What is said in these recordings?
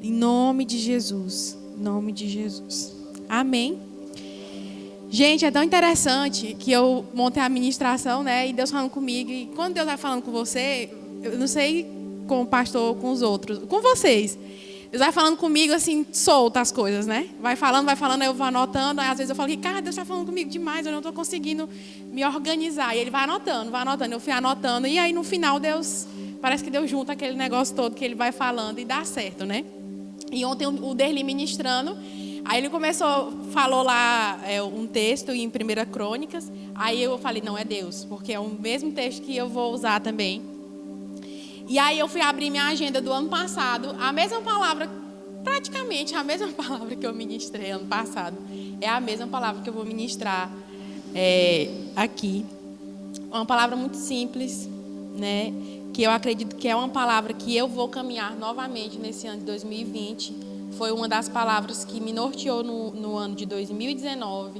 Em nome de Jesus. Em nome de Jesus. Amém. Gente, é tão interessante que eu montei a ministração, né? E Deus falando comigo. E quando Deus vai falando com você, eu não sei com o pastor ou com os outros, com vocês. Deus vai falando comigo assim, solta as coisas, né? Vai falando, aí eu vou anotando. Aí às vezes eu falo, cara, Deus está falando comigo demais, eu não estou conseguindo me organizar. E Ele vai anotando. Eu fui anotando. E aí no final Deus, parece que Deus junta aquele negócio todo que Ele vai falando e dá certo, né? E ontem o Derli ministrando, aí ele falou lá um texto em 1 Crônicas. Aí eu falei, não, é Deus, porque é o mesmo texto que eu vou usar também. E aí eu fui abrir minha agenda do ano passado, a mesma palavra, praticamente a mesma palavra que eu ministrei ano passado, é a mesma palavra que eu vou ministrar aqui. Uma palavra muito simples, né? Que eu acredito que é uma palavra que eu vou caminhar novamente nesse ano de 2020. Foi uma das palavras que me norteou no ano de 2019.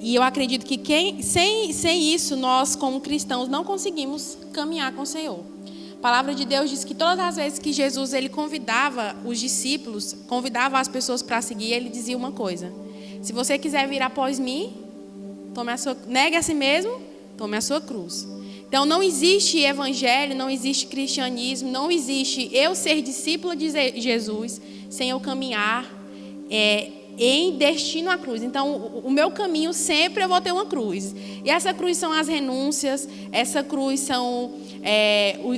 E eu acredito que sem isso, nós como cristãos não conseguimos caminhar com o Senhor. A palavra de Deus diz que todas as vezes que Jesus ele convidava os discípulos, convidava as pessoas para seguir, ele dizia uma coisa: se você quiser vir após mim, negue a si mesmo, tome a sua cruz. Então não existe evangelho, não existe cristianismo, não existe eu ser discípula de Jesus sem eu caminhar em destino à cruz. Então o meu caminho sempre eu vou ter uma cruz. E essa cruz são as renúncias, essa cruz são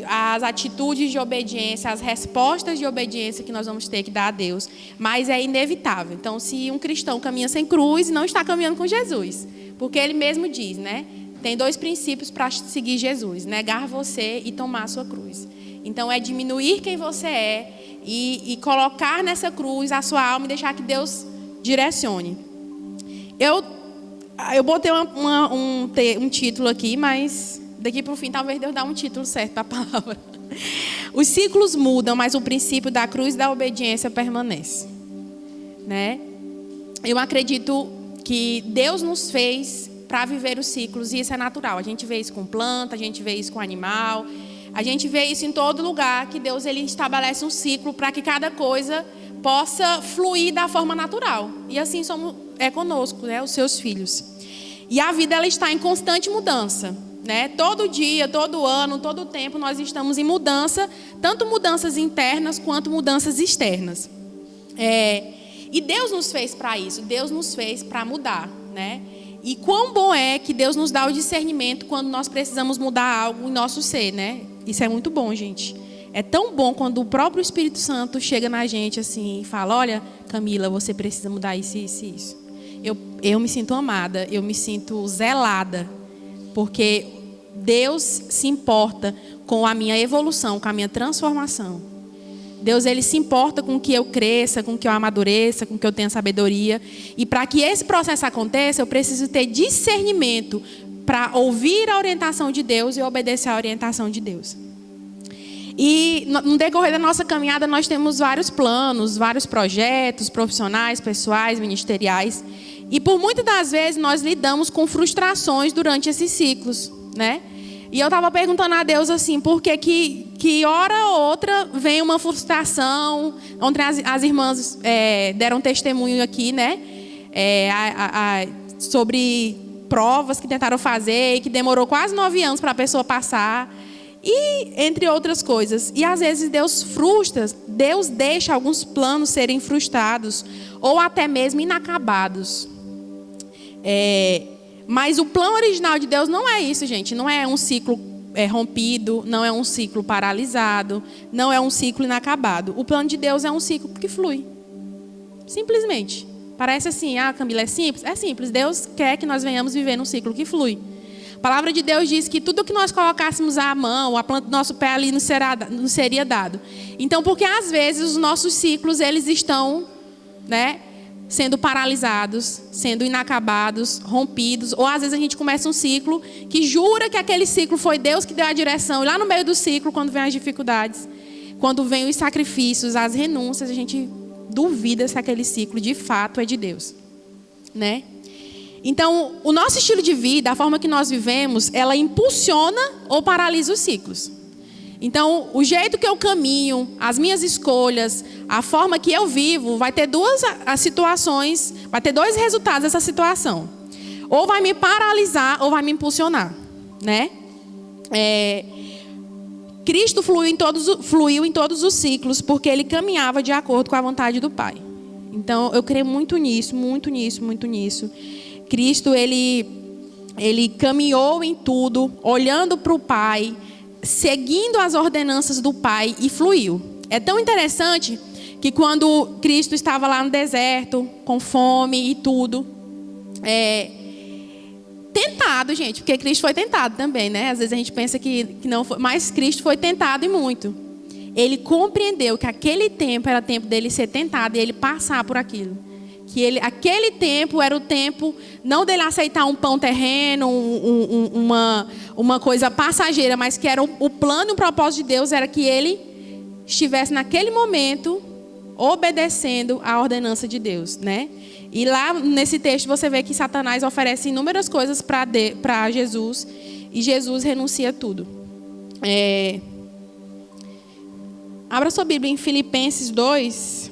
as atitudes de obediência, as respostas de obediência que nós vamos ter que dar a Deus. Mas é inevitável. Então se um cristão caminha sem cruz, não está caminhando com Jesus. Porque ele mesmo diz, né? Tem 2 princípios para seguir Jesus: negar você e tomar a sua cruz. Então é diminuir quem você é e colocar nessa cruz a sua alma e deixar que Deus direcione. Eu botei um título aqui, mas daqui para o fim talvez Deus dê um título certo para a palavra. Os ciclos mudam, mas o princípio da cruz e da obediência permanece, né? Eu acredito que Deus nos fez para viver os ciclos, e isso é natural. A gente vê isso com planta, a gente vê isso com animal, a gente vê isso em todo lugar, que Deus ele estabelece um ciclo para que cada coisa possa fluir da forma natural. E assim conosco, né, os seus filhos. E a vida ela está em constante mudança, né? Todo dia, todo ano, todo tempo nós estamos em mudança, tanto mudanças internas quanto mudanças externas. E Deus nos fez para isso, Deus nos fez para mudar, né? E quão bom é que Deus nos dá o discernimento quando nós precisamos mudar algo em nosso ser, né? Isso é muito bom, gente. É tão bom quando o próprio Espírito Santo chega na gente assim e fala: olha, Camila, você precisa mudar isso, isso e isso. Eu me sinto amada, eu me sinto zelada, porque Deus se importa com a minha evolução, com a minha transformação. Deus ele se importa com que eu cresça, com que eu amadureça, com que eu tenha sabedoria. E para que esse processo aconteça, eu preciso ter discernimento para ouvir a orientação de Deus e obedecer a orientação de Deus. E no decorrer da nossa caminhada nós temos vários planos, vários projetos profissionais, pessoais, ministeriais. E por muitas das vezes nós lidamos com frustrações durante esses ciclos, né? E eu estava perguntando a Deus assim, por que hora ou outra vem uma frustração. Ontem as irmãs deram testemunho aqui, né? Sobre provas que tentaram fazer e que demorou quase 9 anos para a pessoa passar. E entre outras coisas. E às vezes Deus frustra, Deus deixa alguns planos serem frustrados ou até mesmo inacabados. Mas o plano original de Deus não é isso, gente. Não é um ciclo rompido, não é um ciclo paralisado, não é um ciclo inacabado. O plano de Deus é um ciclo que flui. Simplesmente. Parece assim, Camila, é simples? É simples. Deus quer que nós venhamos viver num ciclo que flui. A palavra de Deus diz que tudo que nós colocássemos à mão, a planta do nosso pé ali nos seria dado. Então, porque às vezes os nossos ciclos, eles estão, né, sendo paralisados, sendo inacabados, rompidos. Ou às vezes a gente começa um ciclo que jura que aquele ciclo foi Deus que deu a direção. E lá no meio do ciclo, quando vem as dificuldades, quando vem os sacrifícios, as renúncias, a gente duvida se aquele ciclo de fato é de Deus, né? Então, o nosso estilo de vida, a forma que nós vivemos, ela impulsiona ou paralisa os ciclos. Então, o jeito que eu caminho, as minhas escolhas, a forma que eu vivo, vai ter duas situações, vai ter dois resultados dessa situação. Ou vai me paralisar, ou vai me impulsionar, né? Cristo fluiu em todos os ciclos, porque ele caminhava de acordo com a vontade do Pai. Então, eu creio muito nisso, muito nisso, muito nisso. Cristo, ele caminhou em tudo, olhando para o Pai, seguindo as ordenanças do Pai e fluiu. É tão interessante que quando Cristo estava lá no deserto, com fome e tudo, tentado, gente, porque Cristo foi tentado também, né? Às vezes a gente pensa que não foi, mas Cristo foi tentado e muito. Ele compreendeu que aquele tempo era tempo dele ser tentado e ele passar por aquilo. Que aquele tempo era o tempo não dele aceitar um pão terreno, uma coisa passageira, mas que era o plano e o propósito de Deus era que ele estivesse naquele momento obedecendo a ordenança de Deus, né? E lá nesse texto você vê que Satanás oferece inúmeras coisas para Jesus e Jesus renuncia a tudo. Abra sua Bíblia em Filipenses 2.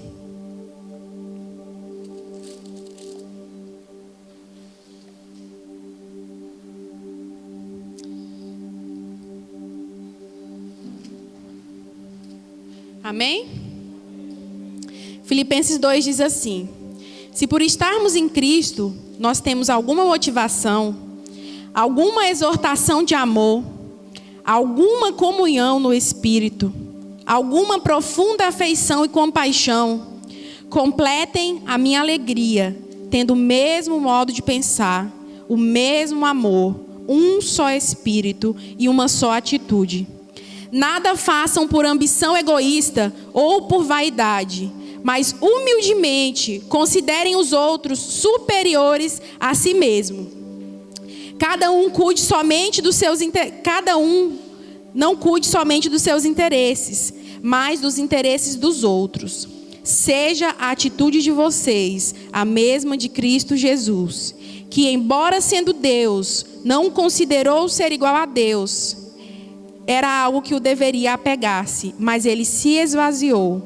Amém? Filipenses 2 diz assim: se por estarmos em Cristo, nós temos alguma motivação, alguma exortação de amor, alguma comunhão no Espírito, alguma profunda afeição e compaixão, completem a minha alegria, tendo o mesmo modo de pensar, o mesmo amor, um só Espírito e uma só atitude. Nada façam por ambição egoísta ou por vaidade, mas humildemente considerem os outros superiores a si mesmo. Cada um não cuide somente dos seus interesses, mas dos interesses dos outros. Seja a atitude de vocês a mesma de Cristo Jesus, que, embora sendo Deus, não considerou ser igual a Deus. Era algo que o deveria apegar-se, mas ele se esvaziou,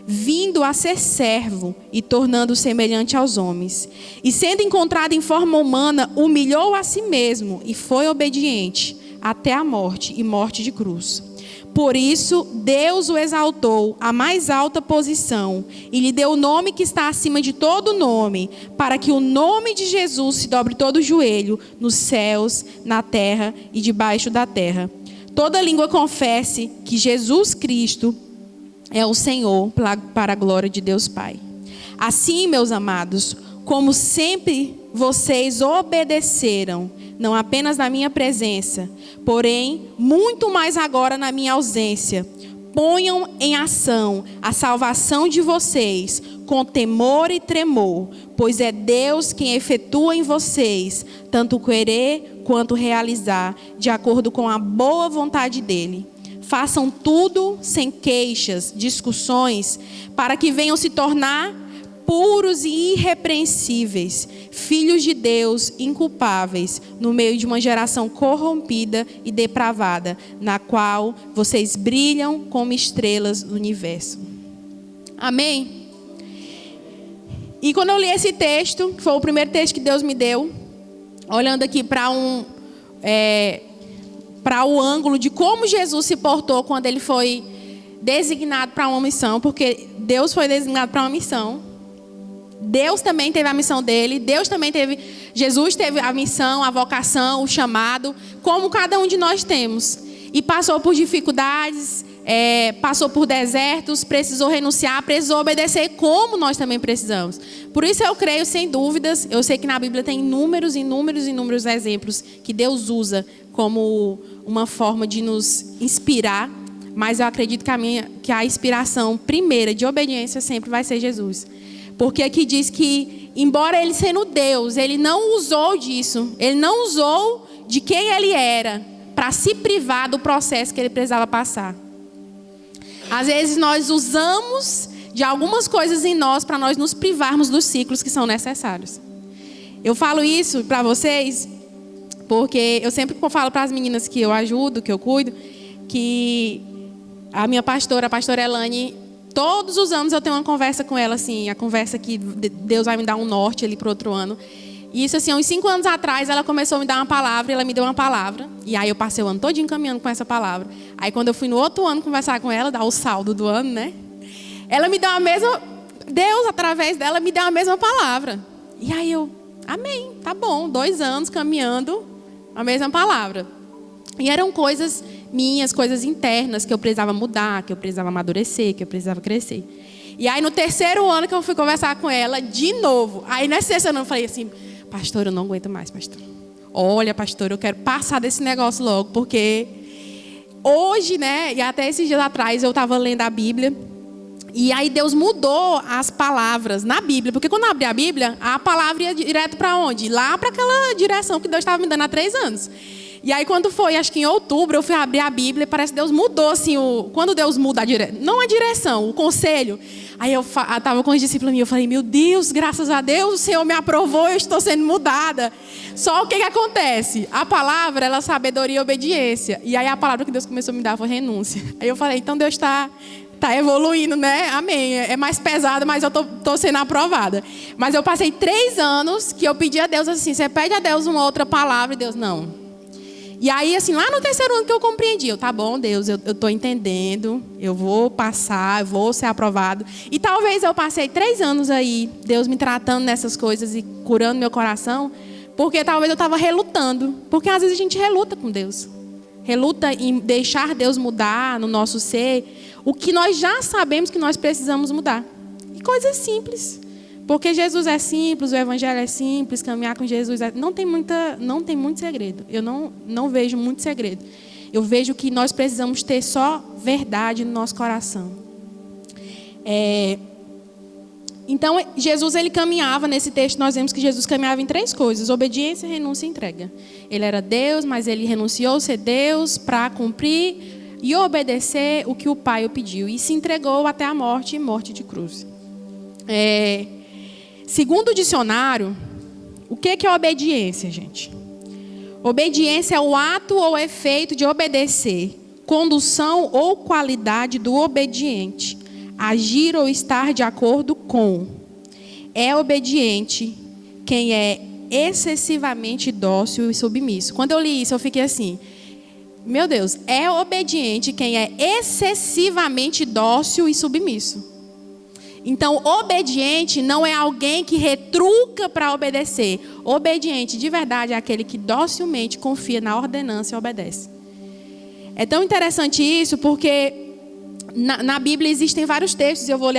vindo a ser servo e tornando-se semelhante aos homens. E sendo encontrado em forma humana, humilhou a si mesmo e foi obediente até a morte e morte de cruz. Por isso, Deus o exaltou à mais alta posição e lhe deu o nome que está acima de todo nome, para que o nome de Jesus se dobre todo o joelho, nos céus, na terra e debaixo da terra. Toda língua confesse que Jesus Cristo é o Senhor, para a glória de Deus Pai. Assim, meus amados, como sempre vocês obedeceram, não apenas na minha presença, porém, muito mais agora na minha ausência, ponham em ação a salvação de vocês com temor e tremor, pois é Deus quem efetua em vocês tanto querer quanto realizar, de acordo com a boa vontade dele. Façam tudo sem queixas, discussões, para que venham se tornar puros e irrepreensíveis, filhos de Deus inculpáveis, no meio de uma geração corrompida e depravada, na qual vocês brilham como estrelas do universo. Amém? E quando eu li esse texto, que foi o primeiro texto que Deus me deu, olhando aqui para o ângulo de como Jesus se portou quando ele foi designado para uma missão, porque Deus foi designado para uma missão. Deus também teve a missão dele, Jesus teve a missão, a vocação, o chamado, como cada um de nós temos. E passou por dificuldades, passou por desertos, precisou renunciar, precisou obedecer, como nós também precisamos. Por isso eu creio, sem dúvidas, eu sei que na Bíblia tem inúmeros exemplos que Deus usa como uma forma de nos inspirar, mas eu acredito que a inspiração primeira de obediência sempre vai ser Jesus. Porque aqui diz que, embora ele sendo Deus, ele não usou disso, ele não usou de quem ele era para se privar do processo que ele precisava passar. Às vezes nós usamos de algumas coisas em nós para nós nos privarmos dos ciclos que são necessários. Eu falo isso para vocês porque eu sempre falo para as meninas que eu ajudo, que eu cuido, que A minha pastora, a pastora Elane, todos os anos eu tenho uma conversa com ela, assim, a conversa que Deus vai me dar um norte ali para o outro ano. E isso, assim, uns 5 anos atrás, ela começou a me dar uma palavra, ela me deu uma palavra. E aí eu passei o ano todinho caminhando com essa palavra. Aí quando eu fui no outro ano conversar com ela, dar o saldo do ano, né? Ela me deu a mesma... Deus, através dela, me deu a mesma palavra. E aí eu, amém, tá bom, 2 anos caminhando a mesma palavra. E eram coisas minhas, coisas internas que eu precisava mudar, que eu precisava amadurecer, que eu precisava crescer. E aí no 3º ano que eu fui conversar com ela, de novo. Aí nesse 3º ano eu falei assim, pastor, eu não aguento mais, pastor. Olha, pastor, eu quero passar desse negócio logo, porque hoje, né, e até esses dias atrás eu estava lendo a Bíblia, e aí Deus mudou as palavras na Bíblia, porque quando eu abri a Bíblia, a palavra ia direto para onde? Lá para aquela direção que Deus estava me dando há 3 anos. E aí quando foi, acho que em outubro, eu fui abrir a Bíblia e parece que Deus mudou, assim, quando Deus muda a direção, não a direção, o conselho. Aí eu estava com os discípulos e eu falei, meu Deus, graças a Deus, o Senhor me aprovou, eu estou sendo mudada. Só o que acontece? A palavra, ela é sabedoria e obediência. E aí a palavra que Deus começou a me dar foi renúncia. Aí eu falei, então Deus está evoluindo, né? Amém. É mais pesado, mas eu tô sendo aprovada. Mas eu passei 3 anos que eu pedi a Deus assim, você pede a Deus uma outra palavra e Deus, não. E aí, assim, lá no 3º ano que eu compreendi, tá bom, Deus, eu tô entendendo, eu vou passar, eu vou ser aprovado. E talvez eu passei 3 anos aí, Deus me tratando nessas coisas e curando meu coração, porque talvez eu estava relutando. Porque às vezes a gente reluta com Deus. Reluta em deixar Deus mudar no nosso ser o que nós já sabemos que nós precisamos mudar. E coisas simples. Porque Jesus é simples, o Evangelho é simples, caminhar com Jesus não tem muito segredo. Eu não vejo muito segredo. Eu vejo que nós precisamos ter só verdade no nosso coração. Então, Jesus, ele caminhava, nesse texto nós vemos que Jesus caminhava em 3 coisas: obediência, renúncia e entrega. Ele era Deus, mas ele renunciou a ser Deus para cumprir e obedecer o que o Pai o pediu. E se entregou até a morte e morte de cruz. Segundo o dicionário, o que é obediência, gente? Obediência é o ato ou efeito de obedecer, condução ou qualidade do obediente, agir ou estar de acordo com. É obediente quem é excessivamente dócil e submisso. Quando eu li isso, eu fiquei assim, meu Deus, é obediente quem é excessivamente dócil e submisso. Então, obediente não é alguém que retruca para obedecer. Obediente, de verdade, é aquele que docilmente confia na ordenança e obedece. É tão interessante isso porque na Bíblia existem vários textos, eu vou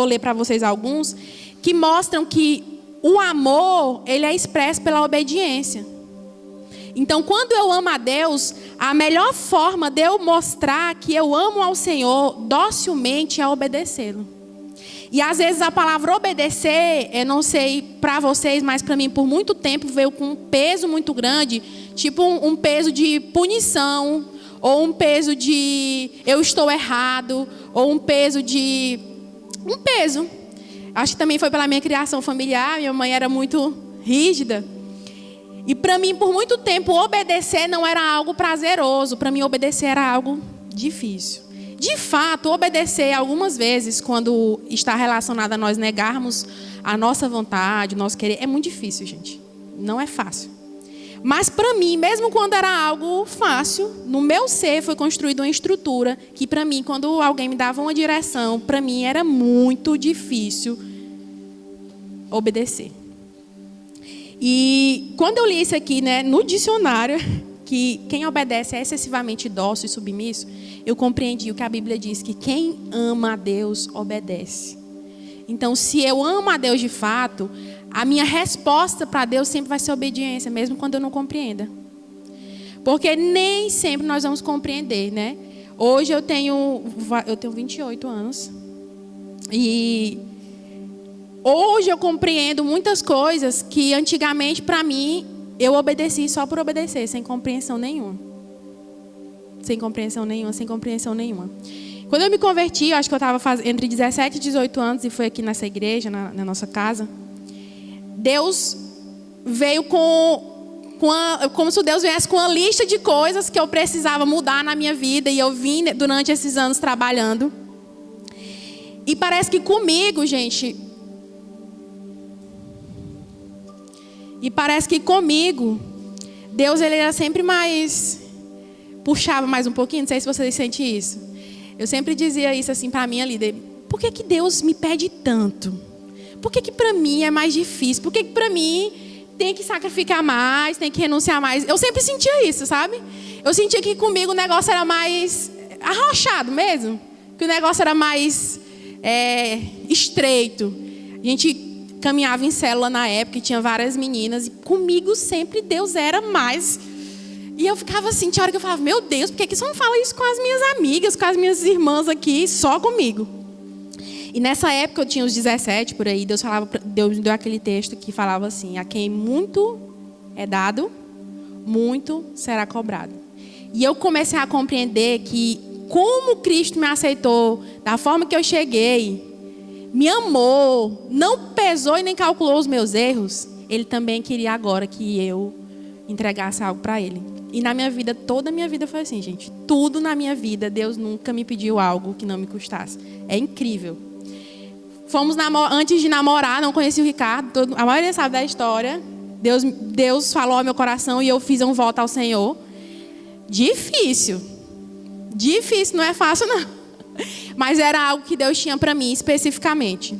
ler para vocês alguns, que mostram que o amor, ele é expresso pela obediência. Então, quando eu amo a Deus, a melhor forma de eu mostrar que eu amo ao Senhor docilmente é obedecê-lo. E às vezes a palavra obedecer, eu não sei para vocês, mas para mim por muito tempo veio com um peso muito grande, tipo um peso de punição, ou um peso de eu estou errado, ou um peso. Acho que também foi pela minha criação familiar, minha mãe era muito rígida. E para mim por muito tempo obedecer não era algo prazeroso, para mim obedecer era algo difícil. De fato, obedecer algumas vezes, quando está relacionado a nós negarmos a nossa vontade, o nosso querer, é muito difícil, gente. Não é fácil. Mas para mim, mesmo quando era algo fácil, no meu ser foi construída uma estrutura que para mim, quando alguém me dava uma direção, para mim era muito difícil obedecer. E quando eu li isso aqui, né, no dicionário, que quem obedece é excessivamente dócil e submisso, eu compreendi o que a Bíblia diz, que quem ama a Deus obedece. Então, se eu amo a Deus de fato, a minha resposta para Deus sempre vai ser obediência, mesmo quando eu não compreenda. Porque nem sempre nós vamos compreender, né? Hoje eu tenho 28 anos. E hoje eu compreendo muitas coisas que antigamente para mim eu obedeci só por obedecer, sem compreensão nenhuma. Sem compreensão nenhuma. Quando eu me converti, eu acho que eu estava entre 17 e 18 anos, e foi aqui nessa igreja, na nossa casa. Deus veio com como se Deus viesse com uma lista de coisas que eu precisava mudar na minha vida. E eu vim durante esses anos trabalhando. E parece que comigo, gente... Deus, ele era sempre mais... Puxava mais um pouquinho, não sei se vocês sentem isso. Eu sempre dizia isso assim para minha líder. Por que Deus me pede tanto? Por que para mim é mais difícil? Por que para mim tem que sacrificar mais, tem que renunciar mais? Eu sempre sentia isso, sabe? Eu sentia que comigo o negócio era mais arrochado mesmo. Que o negócio era mais estreito. A gente caminhava em célula na época e tinha várias meninas. E comigo sempre Deus era mais... E eu ficava assim, tinha hora que eu falava, meu Deus, por que você não fala isso com as minhas amigas, com as minhas irmãs aqui, só comigo? E nessa época, eu tinha uns 17 por aí, Deus me deu aquele texto que falava assim, a quem muito é dado, muito será cobrado. E eu comecei a compreender que como Cristo me aceitou, da forma que eu cheguei, me amou, não pesou e nem calculou os meus erros, Ele também queria agora que eu entregasse algo para Ele. E na minha vida, toda a minha vida foi assim, gente. Tudo na minha vida, Deus nunca me pediu algo que não me custasse. É incrível. Antes de namorar, não conheci o Ricardo. A maioria sabe da história. Deus falou ao meu coração e eu fiz um voto ao Senhor. Difícil. Difícil, não é fácil não. Mas era algo que Deus tinha para mim especificamente.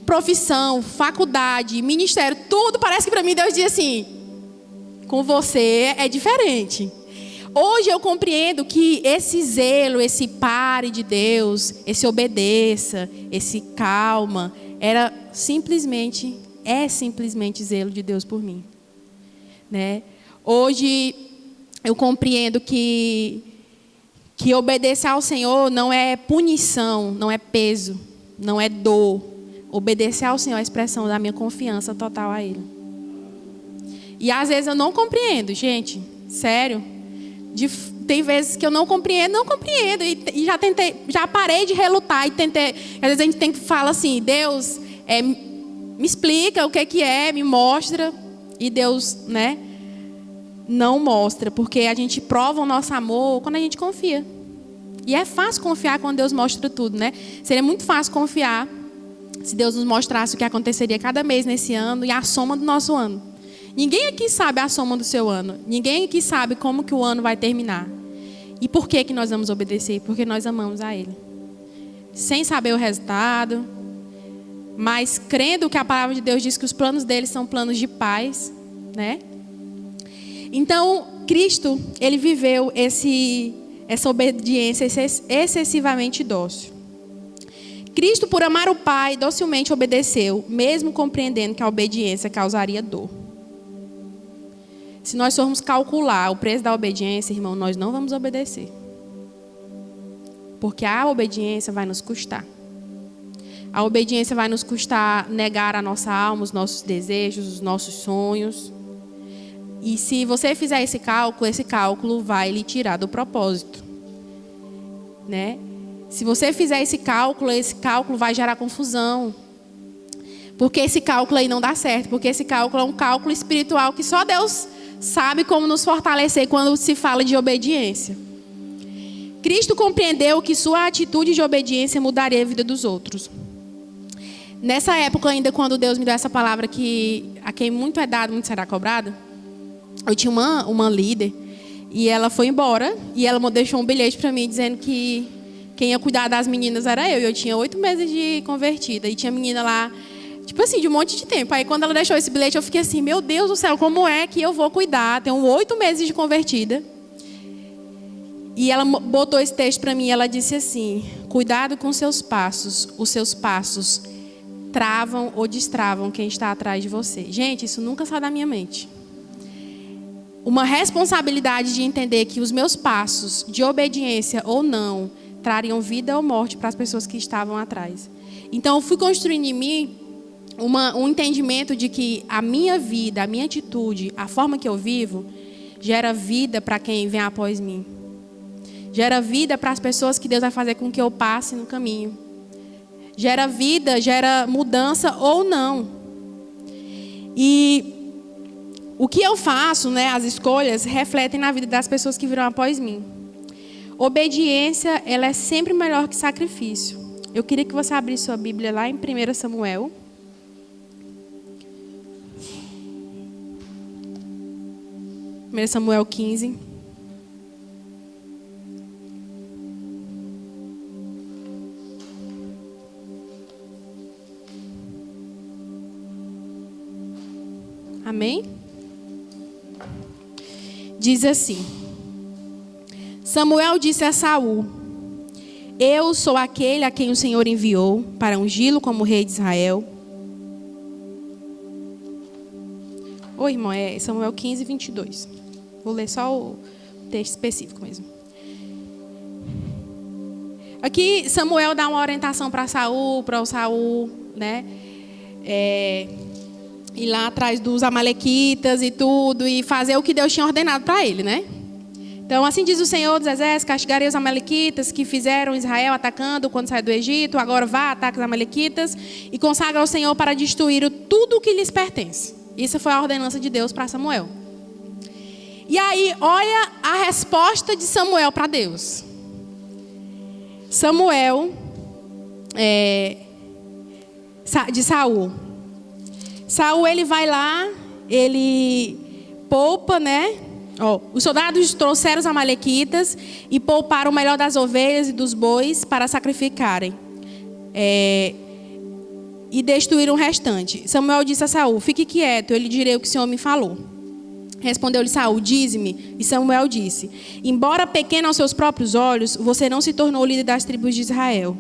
Profissão, faculdade, ministério, tudo parece que para mim Deus diz assim... Com você é diferente. Hoje eu compreendo que esse zelo, esse pare de Deus, esse obedeça, esse calma, é simplesmente zelo de Deus por mim. Né? Hoje eu compreendo que obedecer ao Senhor não é punição, não é peso, não é dor. Obedecer ao Senhor é a expressão da minha confiança total a Ele. E às vezes eu não compreendo, gente, sério. Tem vezes que eu não compreendo. E já parei de relutar e tentei. Às vezes a gente tem que falar assim, Deus, me explica o que é, me mostra. E Deus, né, não mostra, porque a gente prova o nosso amor quando a gente confia. E é fácil confiar quando Deus mostra tudo, né? Seria muito fácil confiar se Deus nos mostrasse o que aconteceria cada mês nesse ano e a soma do nosso ano. Ninguém aqui sabe a soma do seu ano. Ninguém aqui sabe como que o ano vai terminar. E por que nós vamos obedecer? Porque nós amamos a Ele. Sem saber o resultado, mas crendo que a palavra de Deus diz que os planos dele são planos de paz, né? Então, Cristo, Ele viveu essa obediência excessivamente dócil. Cristo, por amar o Pai, docilmente obedeceu, mesmo compreendendo que a obediência causaria dor. Se nós formos calcular o preço da obediência, irmão, nós não vamos obedecer. Porque a obediência vai nos custar. A obediência vai nos custar negar a nossa alma, os nossos desejos, os nossos sonhos. E se você fizer esse cálculo vai lhe tirar do propósito. Né? Se você fizer esse cálculo vai gerar confusão. Porque esse cálculo aí não dá certo. Porque esse cálculo é um cálculo espiritual que só Deus sabe como nos fortalecer quando se fala de obediência. Cristo compreendeu que sua atitude de obediência mudaria a vida dos outros. Nessa época ainda, quando Deus me deu essa palavra que a quem muito é dado, muito será cobrado, eu tinha uma líder e ela foi embora e ela deixou um bilhete para mim dizendo que quem ia cuidar das meninas era eu. E eu tinha 8 meses de convertida e tinha menina lá, tipo assim, de um monte de tempo. Aí quando ela deixou esse bilhete, eu fiquei assim, meu Deus do céu, como é que eu vou cuidar? Tenho 8 meses de convertida. E ela botou esse texto para mim e ela disse assim, cuidado com seus passos, os seus passos travam ou destravam quem está atrás de você. Gente, isso nunca sai da minha mente. Uma responsabilidade de entender que os meus passos, de obediência ou não, trariam vida ou morte para as pessoas que estavam atrás. Então eu fui construindo em mim um entendimento de que a minha vida, a minha atitude, a forma que eu vivo, gera vida para quem vem após mim. Gera vida para as pessoas que Deus vai fazer com que eu passe no caminho. Gera vida, gera mudança ou não. E O que eu faço, né, as escolhas, refletem na vida das pessoas que virão após mim. Obediência, ela é sempre melhor que sacrifício. Eu queria que você abrisse sua Bíblia lá em 1 Samuel. Samuel 15. Amém? Diz assim: Samuel disse a Saul: Eu sou aquele a quem o Senhor enviou para ungí-lo como rei de Israel. Oi, irmão, é Samuel 15, 22. Vou ler só o texto específico mesmo. Aqui Samuel dá uma orientação para o Saul, né? Ir lá atrás dos amalequitas e tudo, e fazer o que Deus tinha ordenado para ele, né? Então, assim diz o Senhor dos Exércitos: castigarei os amalequitas que fizeram Israel atacando quando saiu do Egito. Agora vá, ataque os amalequitas e consagra ao Senhor para destruir tudo o que lhes pertence. Isso foi a ordenança de Deus para Samuel. E aí, olha a resposta de Samuel para Deus. Samuel, de Saul. Saul, ele vai lá, ele poupa, né? Os soldados trouxeram os amalequitas e pouparam o melhor das ovelhas e dos bois para sacrificarem. E destruíram o restante. Samuel disse a Saul: fique quieto, eu lhe direi o que o Senhor me falou. Respondeu-lhe Saul: dize-me. E Samuel disse: embora pequeno aos seus próprios olhos, você não se tornou líder das tribos de Israel.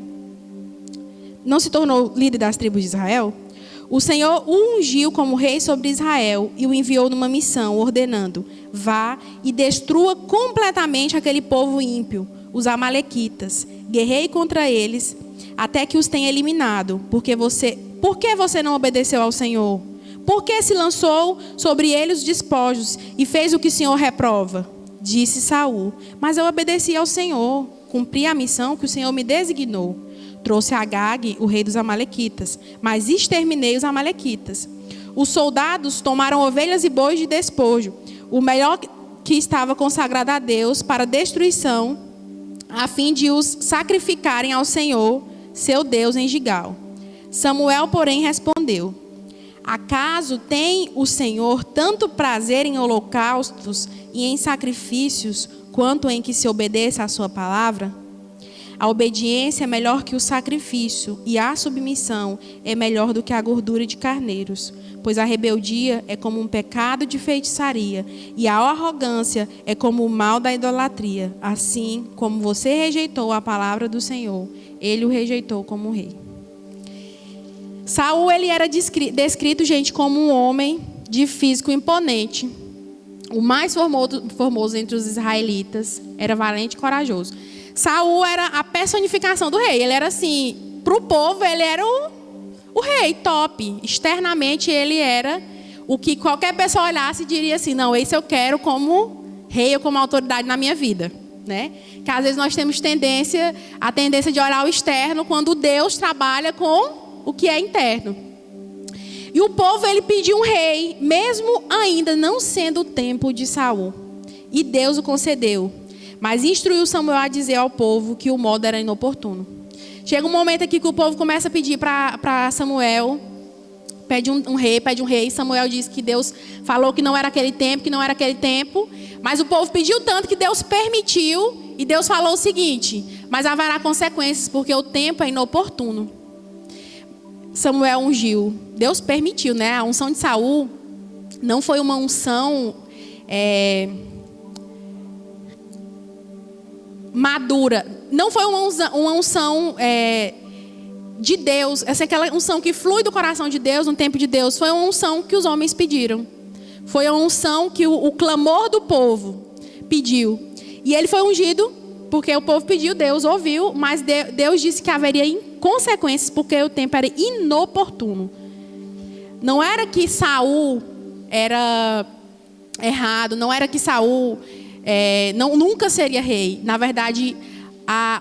Não se tornou líder das tribos de Israel? O Senhor o ungiu como rei sobre Israel e o enviou numa missão, ordenando: vá e destrua completamente aquele povo ímpio, os amalequitas. Guerreie contra eles até que os tenha eliminado. Por que você não obedeceu ao Senhor? Por que se lançou sobre eles os despojos e fez o que o Senhor reprova? Disse Saul: mas eu obedeci ao Senhor, cumpri a missão que o Senhor me designou. Trouxe Agag, o rei dos amalequitas, mas exterminei os amalequitas. Os soldados tomaram ovelhas e bois de despojo, o melhor que estava consagrado a Deus para destruição, a fim de os sacrificarem ao Senhor, seu Deus, em Gigal. Samuel, porém, respondeu: acaso tem o Senhor tanto prazer em holocaustos e em sacrifícios, quanto em que se obedeça à sua palavra? A obediência é melhor que o sacrifício, e a submissão é melhor do que a gordura de carneiros. Pois a rebeldia é como um pecado de feitiçaria, e a arrogância é como o mal da idolatria. Assim como você rejeitou a palavra do Senhor, ele o rejeitou como rei. Saul, ele era descrito, gente, como um homem de físico imponente. O mais formoso entre os israelitas, era valente e corajoso. Saul era a personificação do rei. Ele era assim, para o povo, ele era o rei, top. Externamente, ele era o que qualquer pessoa olhasse e diria assim: não, esse eu quero como rei ou como autoridade na minha vida, né? Que às vezes nós temos a tendência de olhar o externo, quando Deus trabalha com o que é interno. E o povo, ele pediu um rei, mesmo ainda não sendo o tempo de Saul. E Deus o concedeu. Mas instruiu Samuel a dizer ao povo que o modo era inoportuno. Chega um momento aqui que o povo começa a pedir para Samuel: pede um rei. Samuel diz que Deus falou que não era aquele tempo, mas o povo pediu tanto que Deus permitiu, e Deus falou o seguinte: mas haverá consequências, porque o tempo é inoportuno. Samuel ungiu. Deus permitiu, né? A unção de Saul não foi uma unção madura. Não foi uma unção de Deus. Essa é aquela unção que flui do coração de Deus, no tempo de Deus. Foi uma unção que os homens pediram. Foi uma unção que o clamor do povo pediu. E ele foi ungido porque o povo pediu, Deus ouviu, mas Deus disse que haveria consequências porque o tempo era inoportuno. Não era que Saul era errado, não era que Saul nunca seria rei. Na verdade,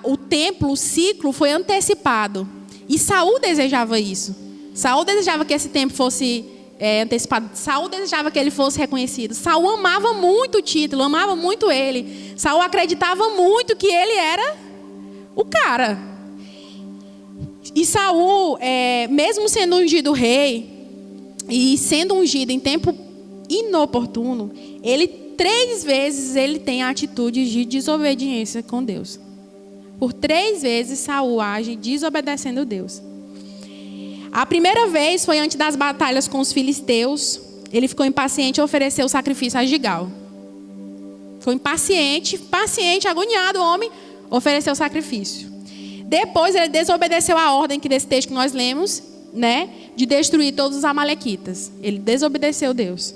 o templo, o ciclo foi antecipado. E Saul desejava isso. Saul desejava que esse tempo fosse antecipado. Saul desejava que ele fosse reconhecido. Saul amava muito o título, amava muito ele. Saul acreditava muito que ele era o cara. E Saul, mesmo sendo ungido rei e sendo ungido em tempo inoportuno, 3 vezes ele tem atitudes de desobediência com Deus. Por 3 vezes Saul age desobedecendo a Deus. A primeira vez foi antes das batalhas com os filisteus. Ele ficou impaciente e ofereceu o sacrifício a Gigal. Ficou impaciente, agoniado, o homem ofereceu o sacrifício. Depois ele desobedeceu a ordem que desse texto que nós lemos, né, de destruir todos os amalequitas. Ele desobedeceu Deus.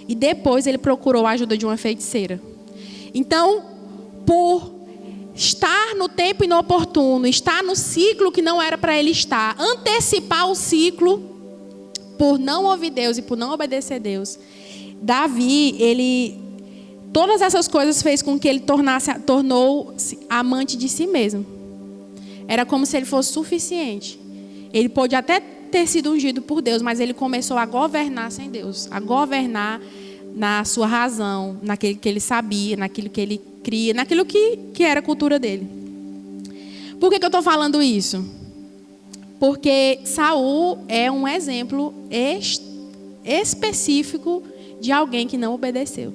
E depois ele procurou a ajuda de uma feiticeira. Então, por estar no tempo inoportuno, estar no ciclo que não era para ele estar, antecipar o ciclo, por não ouvir Deus e por não obedecer a Deus, Davi, todas essas coisas fez com que ele tornou-se amante de si mesmo. Era como se ele fosse suficiente. Ele pôde até ter sido ungido por Deus, mas ele começou a governar sem Deus, a governar na sua razão, naquilo que ele sabia, naquilo que ele cria, naquilo que era a cultura dele. Por que eu estou falando isso? Porque Saul é um exemplo específico de alguém que não obedeceu.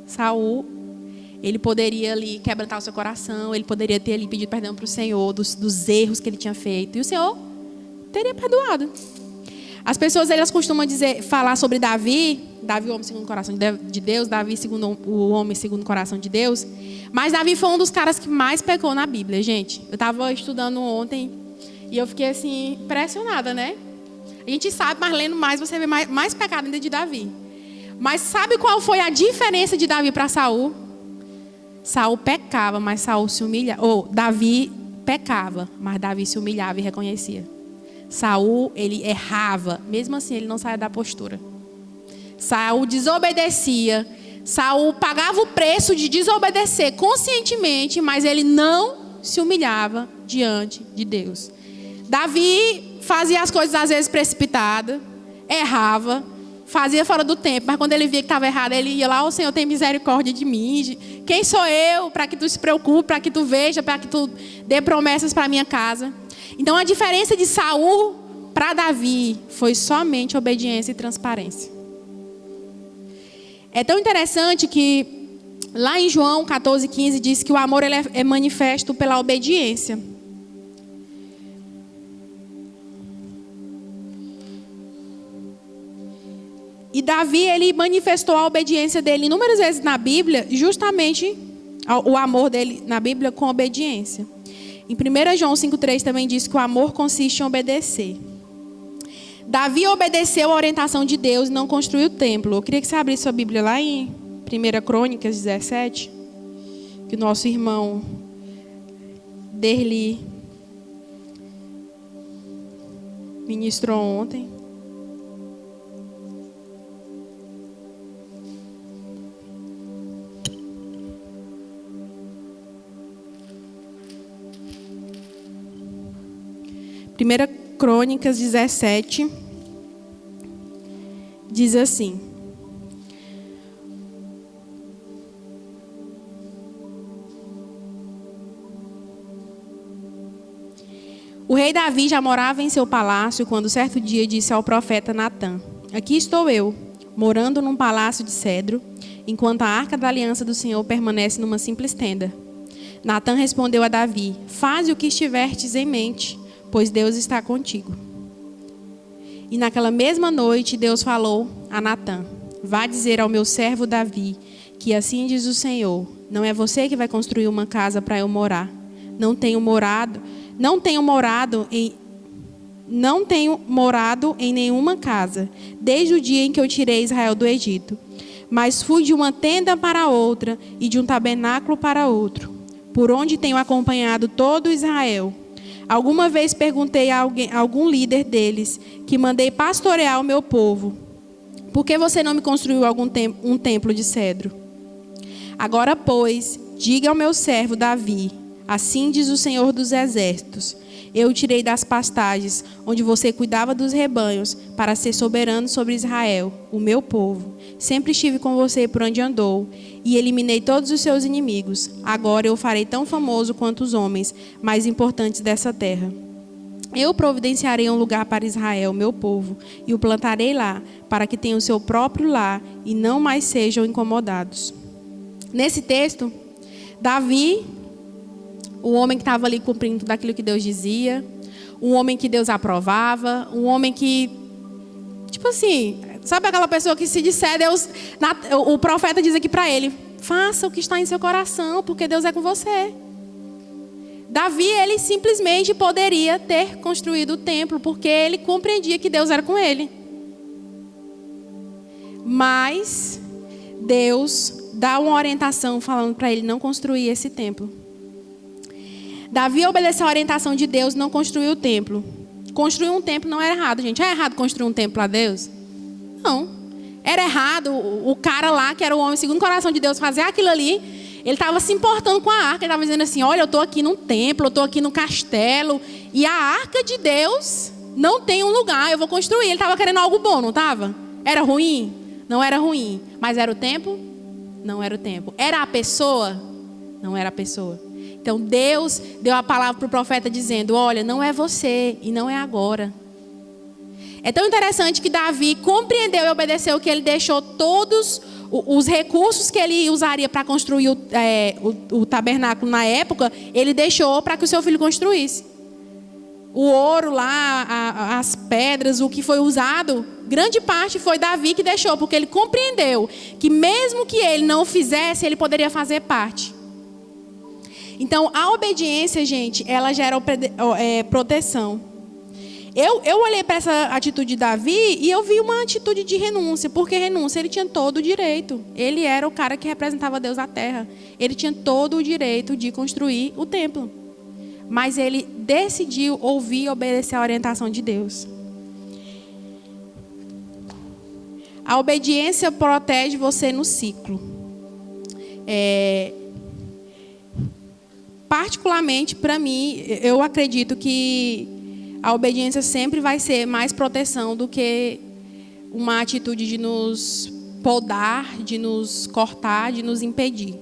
Saul, ele poderia ali quebrantar o seu coração, ele poderia ter ali pedido perdão para o Senhor dos erros que ele tinha feito, e o Senhor teria perdoado. As pessoas, elas costumam falar sobre Davi, o homem segundo o coração de Deus, Davi segundo o homem segundo o coração de Deus. Mas Davi foi um dos caras que mais pecou na Bíblia, gente. Eu estava estudando ontem e eu fiquei assim, impressionada, né? A gente sabe, mas lendo mais, você vê mais pecado ainda de Davi. Mas sabe qual foi a diferença de Davi para Saul? Saul pecava, mas Saul se humilhava. Davi pecava, mas Davi se humilhava e reconhecia. Saul, ele errava, mesmo assim ele não saía da postura. Saul desobedecia. Saul pagava o preço de desobedecer conscientemente, mas ele não se humilhava diante de Deus. Davi fazia as coisas às vezes precipitadas, errava, fazia fora do tempo, mas quando ele via que estava errado, ele ia lá: "Ó Senhor, tem misericórdia de mim. Quem sou eu para que tu se preocupe, para que tu veja, para que tu dê promessas para minha casa?" Então a diferença de Saul para Davi foi somente obediência e transparência. É tão interessante que lá em João 14,15 diz que o amor ele é manifesto pela obediência. E Davi, ele manifestou a obediência dele inúmeras vezes na Bíblia, justamente o amor dele na Bíblia com obediência. Em 1 João 5,3 também diz que o amor consiste em obedecer. Davi obedeceu a orientação de Deus e não construiu o templo. Eu queria que você abrisse sua Bíblia lá em 1 Crônicas 17, que o nosso irmão Derli ministrou ontem. Primeira Crônicas 17 diz assim: o rei Davi já morava em seu palácio quando certo dia disse ao profeta Natã: "Aqui estou eu, morando num palácio de cedro, enquanto a arca da aliança do Senhor permanece numa simples tenda." Natã respondeu a Davi: "Faze o que estivertes em mente, pois Deus está contigo." E naquela mesma noite Deus falou a Natã: "Vá dizer ao meu servo Davi que assim diz o Senhor: não é você que vai construir uma casa para eu morar. Não tenho morado em nenhuma casa, desde o dia em que eu tirei Israel do Egito. Mas fui de uma tenda para outra e de um tabernáculo para outro, por onde tenho acompanhado todo Israel. Alguma vez perguntei a algum líder deles, que mandei pastorear o meu povo: por que você não me construiu um templo de cedro? Agora, pois, diga ao meu servo Davi: Assim diz o Senhor dos Exércitos: eu o tirei das pastagens, onde você cuidava dos rebanhos, para ser soberano sobre Israel, o meu povo. Sempre estive com você por onde andou, e eliminei todos os seus inimigos. Agora eu o farei tão famoso quanto os homens mais importantes dessa terra. Eu providenciarei um lugar para Israel, meu povo, e o plantarei lá, para que tenha o seu próprio lar e não mais sejam incomodados. Nesse texto, Davi, o homem que estava ali cumprindo tudo aquilo que Deus dizia, um homem que Deus aprovava, um homem que, tipo assim, sabe aquela pessoa que se disser Deus, o profeta diz aqui para ele: faça o que está em seu coração, porque Deus é com você. Davi, ele simplesmente poderia ter construído o templo, porque ele compreendia que Deus era com ele. Mas Deus dá uma orientação falando para ele não construir esse templo. Davi obedeceu a orientação de Deus, não construiu o templo. Construir um templo não era errado, gente. É errado construir um templo para Deus? Não. Era errado o cara lá, que era o homem segundo o coração de Deus, fazer aquilo ali. Ele estava se importando com a arca. Ele estava dizendo assim: olha, eu estou aqui num templo, eu estou aqui no castelo. E a arca de Deus não tem um lugar, eu vou construir. Ele estava querendo algo bom, não estava? Era ruim? Não era ruim. Mas era o templo? Não era o templo. Era a pessoa? Não era a pessoa. Então Deus deu a palavra para o profeta dizendo: olha, não é você e não é agora. É tão interessante que Davi compreendeu e obedeceu que ele deixou todos os recursos que ele usaria para construir o tabernáculo na época, ele deixou para que o seu filho construísse. O ouro lá, as pedras, o que foi usado, grande parte foi Davi que deixou, porque ele compreendeu que mesmo que ele não fizesse, ele poderia fazer parte. Então, a obediência, gente, ela gera proteção. Eu olhei para essa atitude de Davi e eu vi uma atitude de renúncia. Porque renúncia, ele tinha todo o direito. Ele era o cara que representava Deus na terra. Ele tinha todo o direito de construir o templo. Mas ele decidiu ouvir e obedecer a orientação de Deus. A obediência protege você no ciclo. Particularmente para mim, eu acredito que a obediência sempre vai ser mais proteção do que uma atitude de nos podar, de nos cortar, de nos impedir.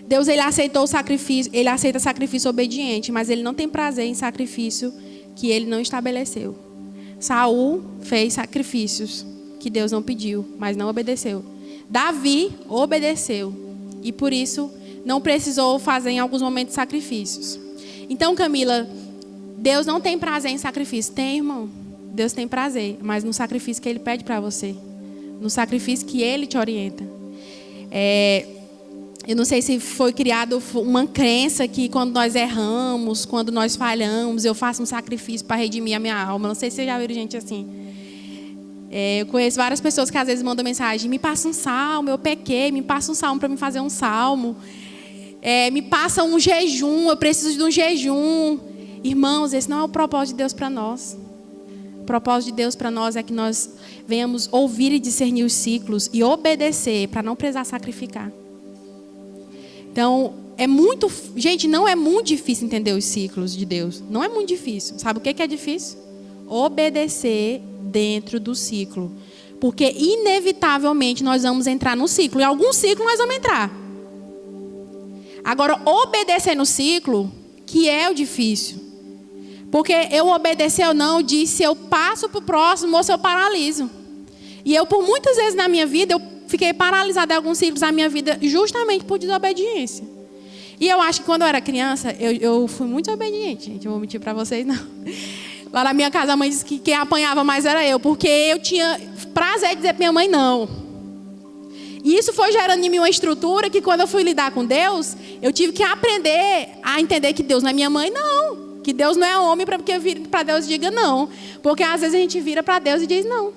Deus, ele aceitou o sacrifício, ele aceita sacrifício obediente, mas ele não tem prazer em sacrifício que ele não estabeleceu. Saul fez sacrifícios que Deus não pediu, mas não obedeceu. Davi obedeceu e por isso não precisou fazer em alguns momentos sacrifícios. Então, Camila, Deus não tem prazer em sacrifício. Tem, irmão. Deus tem prazer, mas no sacrifício que Ele pede para você. No sacrifício que Ele te orienta. Eu não sei se foi criado uma crença que quando nós erramos, quando nós falhamos, eu faço um sacrifício para redimir a minha alma. Não sei se vocês já viram gente assim. Eu conheço várias pessoas que às vezes mandam mensagem: me passa um salmo, eu pequei, me passa um salmo para me fazer um salmo. Me passa um jejum, eu preciso de um jejum. Irmãos, esse não é o propósito de Deus para nós. O propósito de Deus para nós é que nós venhamos ouvir e discernir os ciclos e obedecer para não precisar sacrificar. Então, gente, não é muito difícil entender os ciclos de Deus. Não é muito difícil. Sabe o que é difícil? Obedecer dentro do ciclo. Porque, inevitavelmente, nós vamos entrar no ciclo. Em algum ciclo nós vamos entrar. Agora, obedecer no ciclo, que é o difícil. Porque eu obedecer ou não diz se eu passo para o próximo ou se eu paraliso. E eu, por muitas vezes na minha vida, eu fiquei paralisada em alguns ciclos da minha vida justamente por desobediência. E eu acho que quando eu era criança, eu fui muito obediente, gente. Eu vou mentir para vocês, não. Lá na minha casa, a mãe disse que quem apanhava mais era eu, porque eu tinha prazer de dizer para minha mãe não. E isso foi gerando em mim uma estrutura que quando eu fui lidar com Deus, eu tive que aprender a entender que Deus não é minha mãe, não. Que Deus não é homem para que eu vire para Deus e diga não. Porque às vezes a gente vira para Deus e diz não.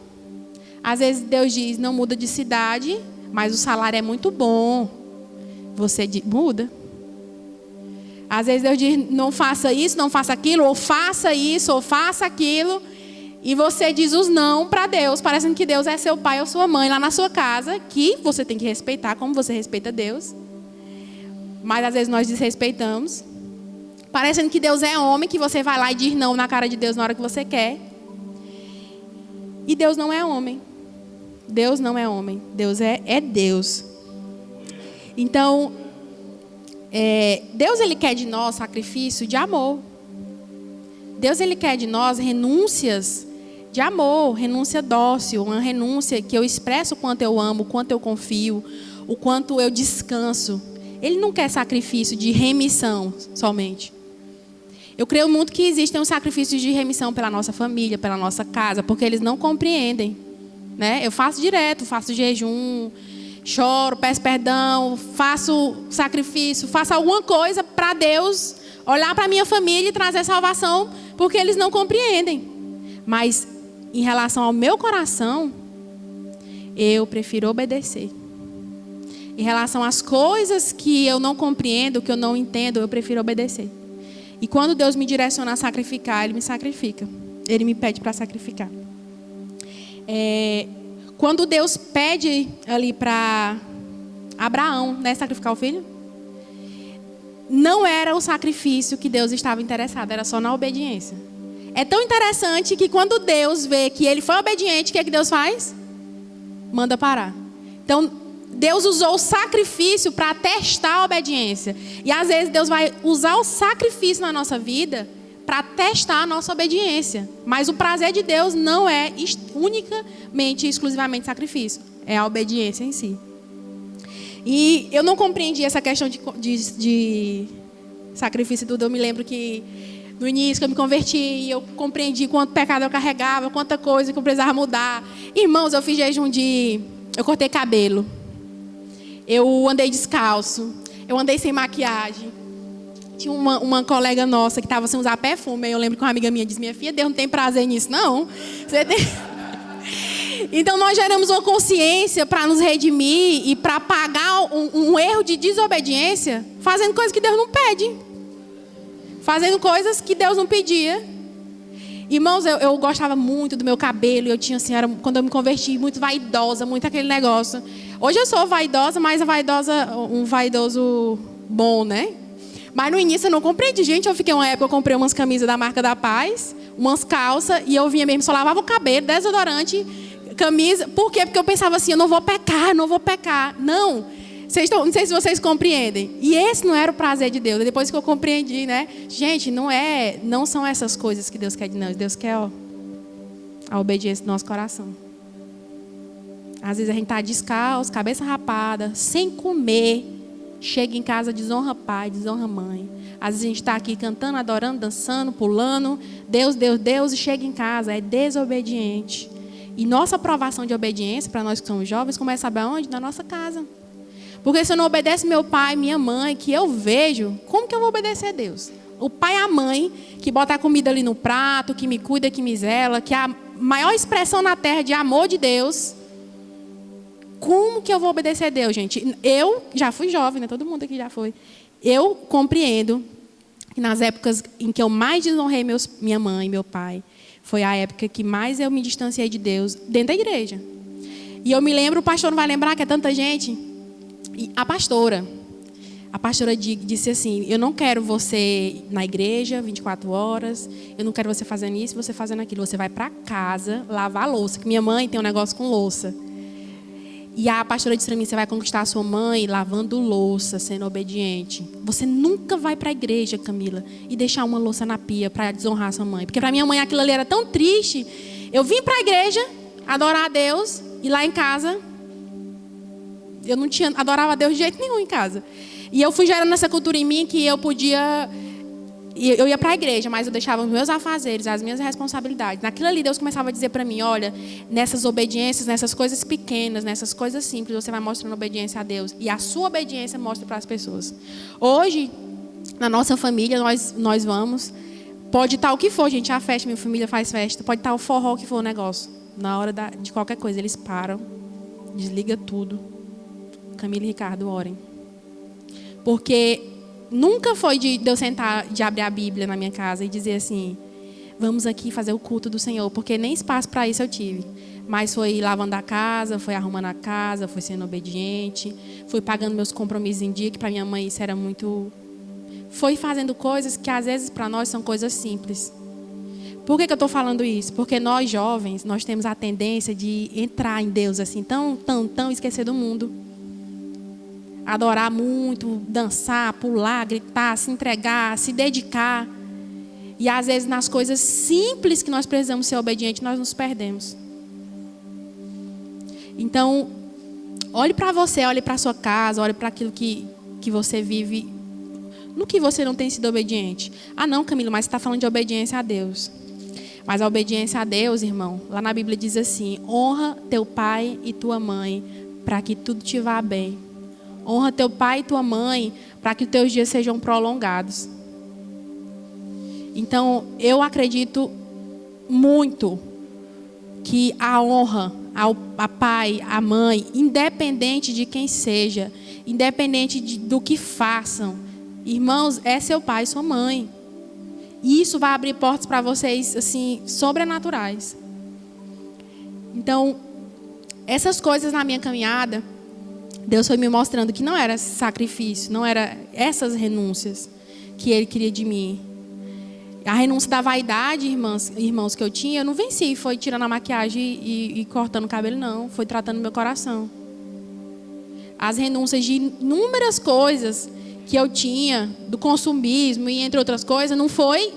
Às vezes Deus diz, não muda de cidade, mas o salário é muito bom. Você muda. Às vezes Deus diz, não faça isso, não faça aquilo, ou faça isso, ou faça aquilo. E você diz os não para Deus, parecendo que Deus é seu pai ou sua mãe lá na sua casa, que você tem que respeitar como você respeita Deus. mas às vezes nós desrespeitamos. Parecendo que Deus é homem, que você vai lá e diz não na cara de Deus na hora que você quer. E Deus não é homem. Deus não é homem. Deus é Deus. Então, Deus ele quer de nós sacrifício de amor. Deus ele quer de nós renúncias de amor, renúncia dócil, uma renúncia que eu expresso o quanto eu amo, o quanto eu confio, o quanto eu descanso. Ele não quer sacrifício de remissão somente. Eu creio muito que existem os sacrifícios de remissão pela nossa família, pela nossa casa, porque eles não compreendem, né? Eu faço direto, faço jejum, choro, peço perdão, faço sacrifício, faço alguma coisa para Deus olhar para a minha família e trazer salvação, porque eles não compreendem. Mas em relação ao meu coração, eu prefiro obedecer. Em relação às coisas que eu não compreendo, que eu não entendo, eu prefiro obedecer. E quando Deus me direciona a sacrificar, Ele me sacrifica. Ele me pede para sacrificar. Quando Deus pede ali para Abraão, né, sacrificar o filho, não era o sacrifício que Deus estava interessado, era só na obediência. É tão interessante que quando Deus vê que ele foi obediente, o que é que Deus faz? Manda parar. Então, Deus usou o sacrifício para testar a obediência. E às vezes Deus vai usar o sacrifício na nossa vida para testar a nossa obediência. Mas o prazer de Deus não é unicamente e exclusivamente sacrifício. É a obediência em si. E eu não compreendi essa questão de sacrifício e tudo. Eu me lembro que no início que eu me converti, eu compreendi quanto pecado eu carregava, quanta coisa que eu precisava mudar. Irmãos, eu fiz jejum eu cortei cabelo. Eu andei descalço. Eu andei sem maquiagem. Tinha uma colega nossa que estava sem usar perfume. Eu lembro que uma amiga minha disse: minha filha, Deus não tem prazer nisso, não. Você tem... Então nós geramos uma consciência para nos redimir e para pagar um erro de desobediência, fazendo coisas que Deus não pede. Fazendo coisas que Deus não pedia. Irmãos, eu gostava muito do meu cabelo. Eu tinha, assim, quando eu me converti, muito vaidosa, muito aquele negócio. Hoje eu sou vaidosa, mas um vaidoso bom, né? Mas no início eu não compreendi. Gente, eu fiquei uma época, eu comprei umas camisas da marca da Paz, umas calças, e eu vinha mesmo, só lavava o cabelo, desodorante, camisa. Por quê? Porque eu pensava assim, eu não vou pecar. Não. Não sei se vocês compreendem. E esse não era o prazer de Deus. Depois que eu compreendi, né? Gente, não são essas coisas que Deus quer de nós. Deus quer, a obediência do nosso coração. Às vezes a gente está descalço, cabeça rapada, sem comer. Chega em casa, desonra pai, desonra mãe. Às vezes a gente está aqui cantando, adorando, dançando, pulando. Deus, Deus, Deus. E chega em casa, é desobediente. E nossa aprovação de obediência, para nós que somos jovens, começa a saber aonde? Na nossa casa. Porque se eu não obedece meu pai, minha mãe, que eu vejo, como que eu vou obedecer a Deus? O pai e a mãe, que bota a comida ali no prato, que me cuida, que me zela, que é a maior expressão na terra de amor de Deus. Como que eu vou obedecer a Deus, gente? Eu já fui jovem, né? Todo mundo aqui já foi. Eu compreendo que nas épocas em que eu mais desonrei minha mãe e meu pai, foi a época que mais eu me distanciei de Deus dentro da igreja. E eu me lembro, o pastor não vai lembrar que é tanta gente. E a pastora disse assim: eu não quero você na igreja 24 horas, eu não quero você fazendo isso, você fazendo aquilo. Você vai para casa lavar a louça, que minha mãe tem um negócio com louça. E a pastora disse para mim: você vai conquistar a sua mãe lavando louça, sendo obediente. Você nunca vai para a igreja, Camila, e deixar uma louça na pia para desonrar a sua mãe. Porque para minha mãe aquilo ali era tão triste. Eu vim para a igreja adorar a Deus e lá em casa eu não adorava a Deus de jeito nenhum em casa. E eu fui gerando essa cultura em mim que eu ia para a igreja, mas eu deixava os meus afazeres, as minhas responsabilidades. Naquilo ali Deus começava a dizer para mim: olha, nessas obediências, nessas coisas pequenas, nessas coisas simples, você vai mostrando obediência a Deus. E a sua obediência mostra para as pessoas. Hoje, na nossa família, nós vamos. Pode estar o que for, gente, a festa, minha família faz festa. Pode estar o forró, o que for o negócio. Na hora de qualquer coisa, eles param, desliga tudo. Camila e Ricardo, orem. Porque nunca foi de eu sentar, de abrir a Bíblia na minha casa e dizer assim: vamos aqui fazer o culto do Senhor. Porque nem espaço para isso eu tive. Mas foi lavando a casa, foi arrumando a casa, foi sendo obediente, foi pagando meus compromissos em dia, que para minha mãe isso era muito... Foi fazendo coisas que às vezes para nós são coisas simples. Por que eu estou falando isso? Porque nós jovens, nós temos a tendência de entrar em Deus assim, tão esquecer do mundo. Adorar muito, dançar, pular, gritar, se entregar, se dedicar. E às vezes nas coisas simples que nós precisamos ser obedientes, nós nos perdemos. Então, olhe para você, olhe para a sua casa, olhe para aquilo que você vive, no que você não tem sido obediente. Ah não, Camila, mas você está falando de obediência a Deus. Mas a obediência a Deus, irmão, lá na Bíblia diz assim: honra teu pai e tua mãe, para que tudo te vá bem. Honra teu pai e tua mãe, para que os teus dias sejam prolongados. Então, eu acredito muito que a honra a pai, a mãe, independente de quem seja, independente do que façam, irmãos, é seu pai e sua mãe. E isso vai abrir portas para vocês, assim, sobrenaturais. Então, essas coisas na minha caminhada, Deus foi me mostrando que não era sacrifício, não era essas renúncias que Ele queria de mim. A renúncia da vaidade, irmãos, que eu tinha, eu não venci. Foi tirando a maquiagem e cortando o cabelo, não. Foi tratando meu coração. As renúncias de inúmeras coisas que eu tinha, do consumismo e entre outras coisas, foi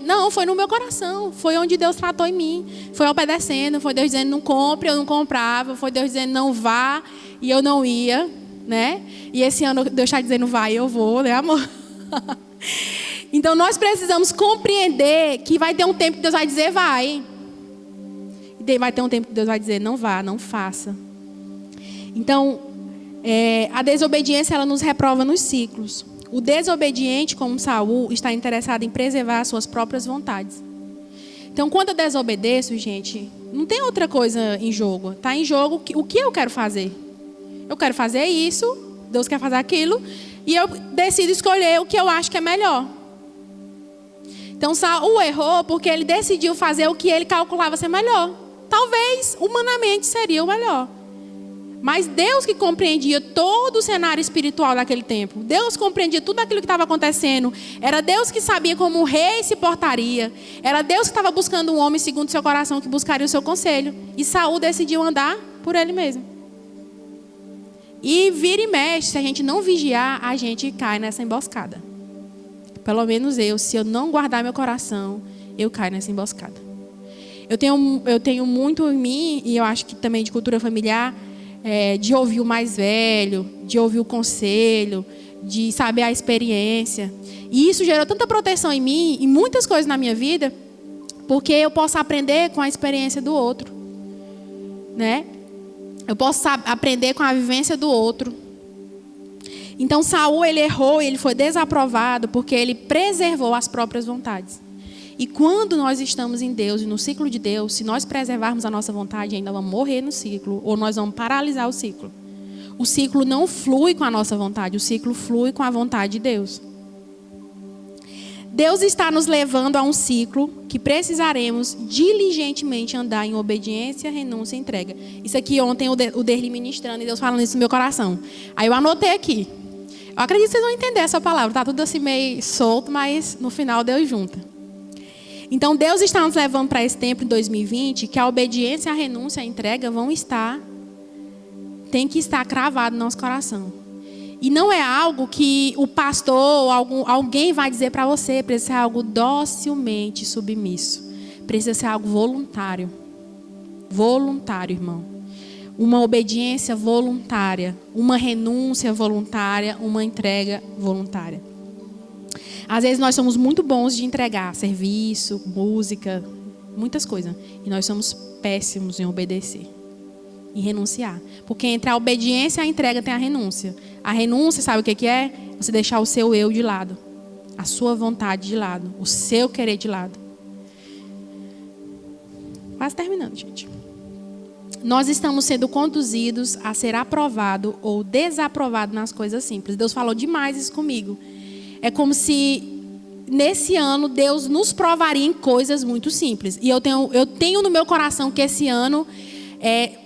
no meu coração. Foi onde Deus tratou em mim. Foi obedecendo, foi Deus dizendo não compre, eu não comprava. Foi Deus dizendo não vá e eu não ia, né? E esse ano Deus está dizendo vai e eu vou, né, amor? Então nós precisamos compreender que vai ter um tempo que Deus vai dizer vai. E vai ter um tempo que Deus vai dizer não vá, não faça. Então, a desobediência ela nos reprova nos ciclos. O desobediente, como Saul, está interessado em preservar as suas próprias vontades. Então, quando eu desobedeço, gente, não tem outra coisa em jogo. Está em jogo o que eu quero fazer. Eu quero fazer isso, Deus quer fazer aquilo, e eu decido escolher o que eu acho que é melhor. Então, Saul errou porque ele decidiu fazer o que ele calculava ser melhor. Talvez, humanamente, seria o melhor. Mas Deus que compreendia todo o cenário espiritual daquele tempo. Deus compreendia tudo aquilo que estava acontecendo. Era Deus que sabia como o rei se portaria. Era Deus que estava buscando um homem segundo o seu coração, que buscaria o seu conselho. E Saul decidiu andar por ele mesmo. E vira e mexe, se a gente não vigiar, a gente cai nessa emboscada. Pelo menos se eu não guardar meu coração, eu caio nessa emboscada. Eu tenho muito em mim, e eu acho que também de cultura familiar, de ouvir o mais velho, de ouvir o conselho, de saber a experiência. E isso gerou tanta proteção em mim, em muitas coisas na minha vida, porque eu posso aprender com a experiência do outro, né? Eu posso aprender com a vivência do outro. Então Saul, ele errou, ele foi desaprovado porque ele preservou as próprias vontades. E quando nós estamos em Deus e no ciclo de Deus, se nós preservarmos a nossa vontade, ainda vamos morrer no ciclo, ou nós vamos paralisar o ciclo. O ciclo não flui com a nossa vontade, o ciclo flui com a vontade de Deus. Deus está nos levando a um ciclo que precisaremos diligentemente andar em obediência, renúncia e entrega. Isso aqui ontem o Derli ministrando e Deus falando isso no meu coração. Aí eu anotei aqui. Eu acredito que vocês vão entender essa palavra. Está tudo assim meio solto, mas no final Deus junta. Então Deus está nos levando para esse tempo em 2020 que a obediência, a renúncia e a entrega tem que estar cravado no nosso coração. E não é algo que o pastor ou alguém vai dizer para você. Precisa ser algo docilmente submisso. Precisa ser algo voluntário. Voluntário, irmão. Uma obediência voluntária. Uma renúncia voluntária. Uma entrega voluntária. Às vezes nós somos muito bons de entregar serviço, música, muitas coisas. E nós somos péssimos em obedecer. E renunciar. Porque entre a obediência e a entrega tem a renúncia. A renúncia, sabe o que é? Você deixar o seu eu de lado. A sua vontade de lado. O seu querer de lado. Quase terminando, gente. Nós estamos sendo conduzidos a ser aprovado ou desaprovado nas coisas simples. Deus falou demais isso comigo. É como se nesse ano Deus nos provaria em coisas muito simples. E eu tenho no meu coração que esse ano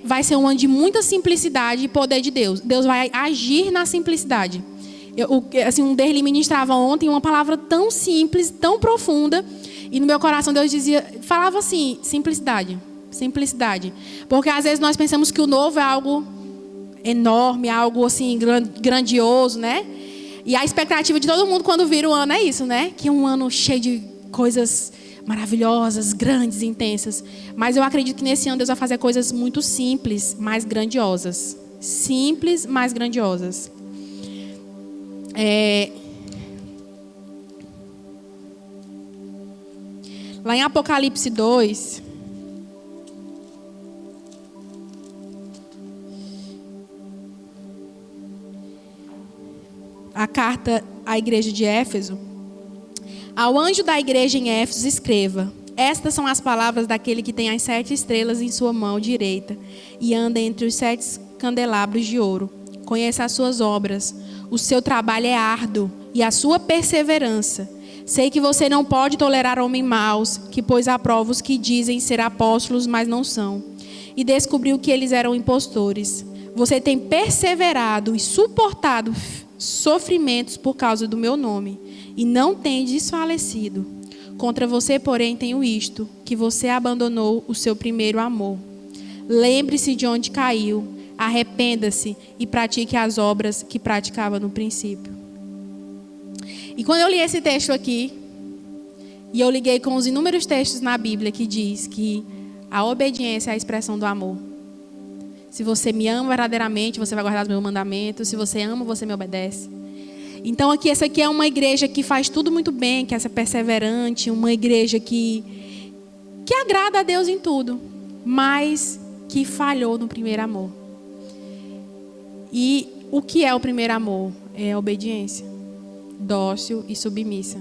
vai ser um ano de muita simplicidade e poder de Deus. Deus vai agir na simplicidade. Um Derli ministrava ontem uma palavra tão simples, tão profunda, e no meu coração Deus falava assim, simplicidade, simplicidade. Porque às vezes nós pensamos que o novo é algo enorme, algo assim grandioso, né? E a expectativa de todo mundo quando vira o ano é isso, né? Que é um ano cheio de coisas maravilhosas, grandes, intensas. Mas eu acredito que nesse ano Deus vai fazer coisas muito simples, mais grandiosas. Simples, mais grandiosas. Lá em Apocalipse 2, a carta à igreja de Éfeso, ao anjo da igreja em Éfeso escreva: estas são as palavras daquele que tem as 7 estrelas em sua mão direita e anda entre os 7 candelabros de ouro. Conheça as suas obras, o seu trabalho é árduo e a sua perseverança. Sei que você não pode tolerar homens maus, que pôs à prova os que dizem ser apóstolos, mas não são, e descobriu que eles eram impostores. Você tem perseverado e suportado sofrimentos por causa do meu nome, e não tem desfalecido. Contra você, porém, tenho isto, que você abandonou o seu primeiro amor. Lembre-se de onde caiu, arrependa-se e pratique as obras que praticava no princípio. E quando eu li esse texto aqui, e eu liguei com os inúmeros textos na Bíblia que diz que a obediência é a expressão do amor. Se você me ama verdadeiramente, você vai guardar os meus mandamentos. Se você ama, você me obedece. Então essa aqui é uma igreja que faz tudo muito bem, que é perseverante, uma igreja que agrada a Deus em tudo, mas que falhou no primeiro amor. E o que é o primeiro amor? É a obediência, dócil e submissa.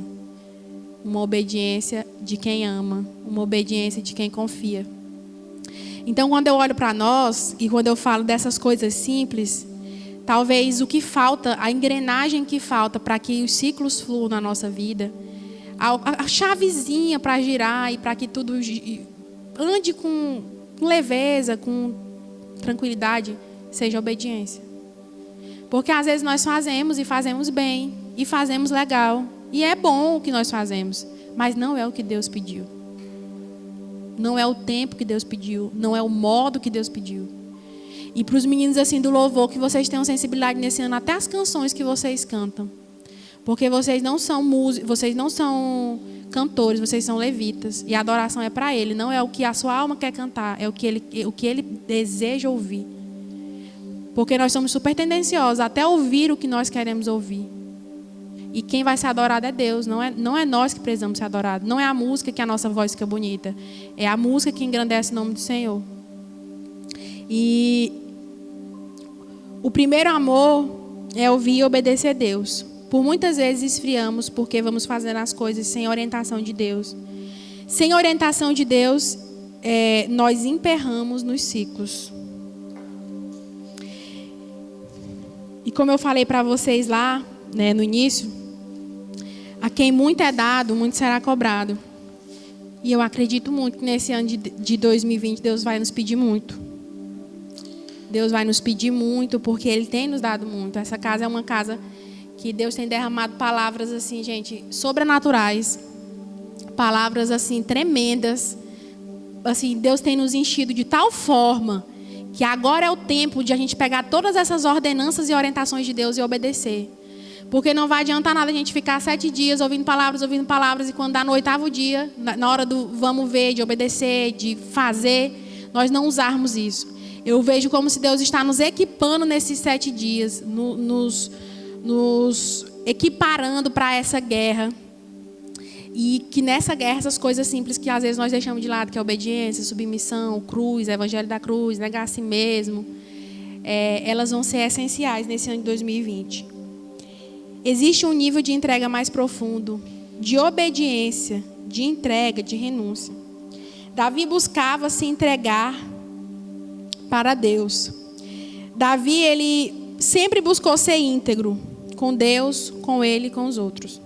Uma obediência de quem ama, uma obediência de quem confia. Então, quando eu olho para nós e quando eu falo dessas coisas simples, talvez o que falta, a engrenagem que falta para que os ciclos fluam na nossa vida, a chavezinha para girar e para que tudo ande com leveza, com tranquilidade, seja a obediência. Porque às vezes nós fazemos e fazemos bem, e fazemos legal, e é bom o que nós fazemos, mas não é o que Deus pediu. Não é o tempo que Deus pediu, não é o modo que Deus pediu. E para os meninos assim do louvor, que vocês tenham sensibilidade nesse ano, até as canções que vocês cantam. Porque vocês não são músicos, vocês não são cantores, vocês são levitas. E a adoração é para Ele, não é o que a sua alma quer cantar, é o que ele deseja ouvir. Porque nós somos super tendenciosos até ouvir o que nós queremos ouvir. E quem vai ser adorado é Deus, não é nós que precisamos ser adorados. Não é a música que a nossa voz fica bonita. É a música que engrandece o nome do Senhor. E o primeiro amor é ouvir e obedecer a Deus. Por muitas vezes esfriamos porque vamos fazendo as coisas sem orientação de Deus. Sem orientação de Deus, nós emperramos nos ciclos. E como eu falei para vocês lá, no início, a quem muito é dado, muito será cobrado. E eu acredito muito que nesse ano de 2020 Deus vai nos pedir muito. Deus vai nos pedir muito porque Ele tem nos dado muito. Essa casa é uma casa que Deus tem derramado palavras assim, gente, sobrenaturais. Palavras assim, tremendas. Assim, Deus tem nos enchido de tal forma que agora é o tempo de a gente pegar todas essas ordenanças e orientações de Deus e obedecer. Porque não vai adiantar nada a gente ficar 7 dias ouvindo palavras, e quando dá no 8º dia, na hora do vamos ver, de obedecer, de fazer, nós não usarmos isso. Eu vejo como se Deus está nos equipando nesses 7 dias, nos equiparando para essa guerra. E que nessa guerra, essas coisas simples que às vezes nós deixamos de lado, que é obediência, submissão, cruz, evangelho da cruz, negar a si mesmo, elas vão ser essenciais nesse ano de 2020. Existe um nível de entrega mais profundo, de obediência, de entrega, de renúncia. Davi buscava se entregar para Deus. Davi, ele sempre buscou ser íntegro com Deus, com ele e com os outros.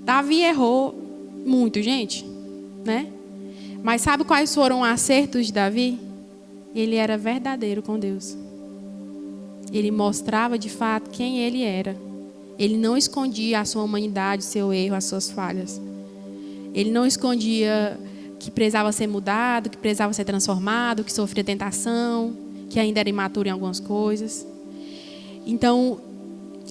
Davi errou muito, gente, né? Mas sabe quais foram os acertos de Davi? ele era verdadeiro com Deus. Ele mostrava de fato quem ele era. Ele não escondia a sua humanidade, o seu erro, as suas falhas. Ele não escondia que precisava ser mudado, que precisava ser transformado, que sofria tentação, que ainda era imaturo em algumas coisas. Então,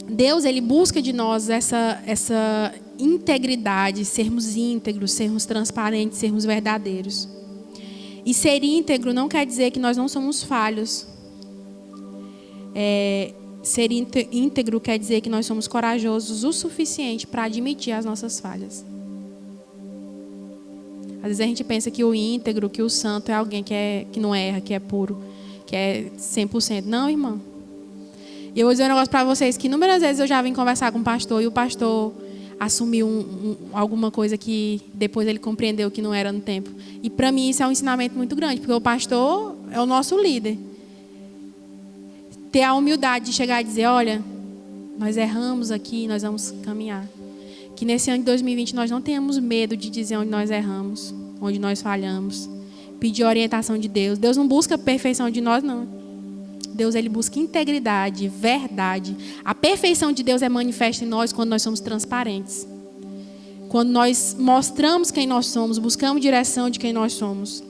Deus, ele busca de nós essa integridade, sermos íntegros, sermos transparentes, sermos verdadeiros. E ser íntegro não quer dizer que nós não somos falhos. Ser íntegro quer dizer que nós somos corajosos o suficiente para admitir as nossas falhas. Às vezes a gente pensa que o íntegro, que o santo é alguém que não erra, que é puro, que é 100%. Não, irmão. E eu vou dizer um negócio para vocês, que inúmeras vezes eu já vim conversar com o pastor e o pastor assumiu alguma coisa que depois ele compreendeu que não era no tempo. E para mim isso é um ensinamento muito grande, porque o pastor é o nosso líder. Ter a humildade de chegar e dizer, olha, nós erramos aqui, nós vamos caminhar. Que nesse ano de 2020 nós não tenhamos medo de dizer onde nós erramos, onde nós falhamos. Pedir orientação de Deus. Deus não busca a perfeição de nós, não. Deus, ele busca integridade, verdade. A perfeição de Deus é manifesta em nós quando nós somos transparentes. Quando nós mostramos quem nós somos, buscamos direção de quem nós somos.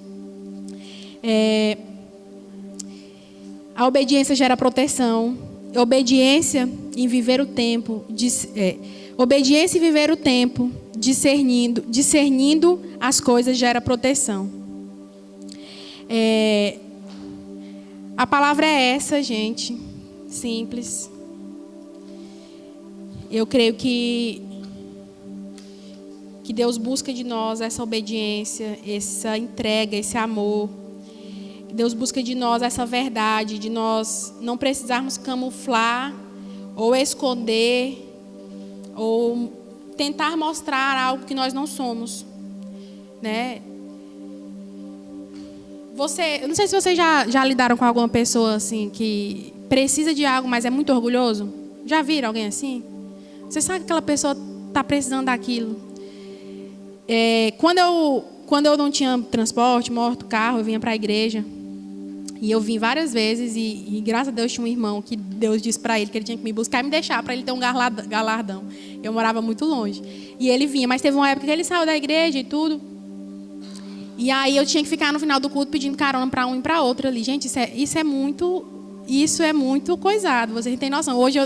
A obediência gera proteção. Obediência em viver o tempo. Obediência e viver o tempo, discernindo as coisas, gera proteção. A palavra é essa, gente. Simples. Eu creio que Deus busca de nós essa obediência, essa entrega, esse amor. Deus busca de nós essa verdade, de nós não precisarmos camuflar ou esconder ou tentar mostrar algo que nós não somos, né? Eu não sei se vocês já lidaram com alguma pessoa assim que precisa de algo, mas é muito orgulhoso. Já viram alguém assim? Você sabe que aquela pessoa está precisando daquilo. Quando eu não tinha transporte, morto, carro, eu vinha para a igreja. E eu vim várias vezes e graças a Deus tinha um irmão que Deus disse para ele que ele tinha que me buscar e me deixar para ele ter um galardão. Eu morava muito longe. E ele vinha, mas teve uma época que ele saiu da igreja e tudo. E aí eu tinha que ficar no final do culto pedindo carona para um e para outro ali. Gente, isso é muito coisado. Vocês têm noção. Hoje,